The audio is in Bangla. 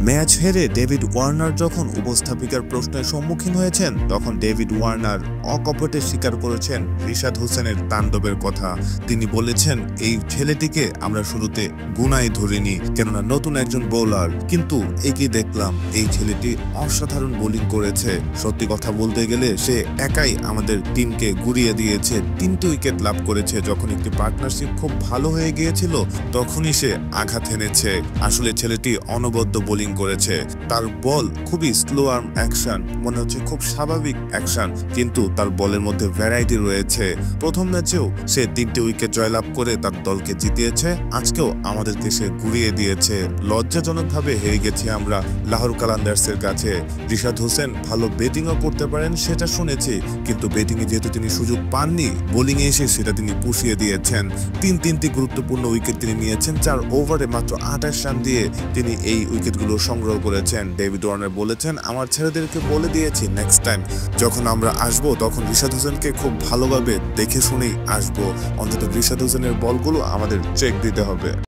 ম্যাচ হেরে ডেভিড ওয়ার্নার যখন উপস্থাপিকার প্রশ্নের সম্মুখীন হয়েছেন, তখন ডেভিড ওয়ার্নার অকপটে স্বীকার করেছেন রিশাদ হোসেনের তাণ্ডবের কথা। তিনি বলেছেন, এই ছেলেটিকে আমরা শুরুতে গুনাই ধরিনি, কেননা নতুন একজন বোলার, কিন্তু একে দেখলাম এই ছেলেটি অসাধারণ বোলিং করেছে। সত্যি কথা বলতে গেলে সে একাই আমাদের টিমকে গুড়িয়ে দিয়েছে। 3টি উইকেট লাভ করেছে। যখন একটি পার্টনারশিপ খুব ভালো হয়ে গিয়েছিল তখনই সে আঘাত এনেছে। আসলে ছেলেটি অনবদ্য বোলিং করেছে। তার বল খুবই স্লো আর্ম অ্যাকশন, মনে হচ্ছে খুব স্বাভাবিক অ্যাকশন, কিন্তু তার বলের মধ্যে ভ্যারাইটি রয়েছে। প্রথম ম্যাচেও সে 3টি উইকেট জয়লাভ করে তার দলকে জিতিয়েছে। আজকেও আমাদেরকে সে ঘুরিয়ে দিয়েছে। লজ্জাজনকভাবে হেরে গেছি আমরা লাহোর কালান্দার্সের কাছে। রিশাদ হোসেন ভালো ব্যাটিংও করতে পারেন সেটা শুনেছি, কিন্তু ব্যাটিংয়ে যেহেতু তিনি সুযোগ পাননি, বোলিংয়ে এসে সেটা তিনি পুষিয়ে দিয়েছেন। তিনটি গুরুত্বপূর্ণ উইকেট তিনি নিয়েছেন। 4 ওভারে মাত্র 28 রান দিয়ে তিনি এই উইকেটগুলো সংগ্রহ করেছেন। ডেভিড ওয়ার্নার বলেছেন, আমার ছেলেদেরকে বলে দিয়েছি নেক্সট টাইম যখন আমরা আসবো তখন রিশাদ হোসেনকে খুব ভালোভাবে দেখে শুনেই আসবো। অন্তত রিশাদ হোসেনের বলগুলো আমাদের চেক দিতে হবে।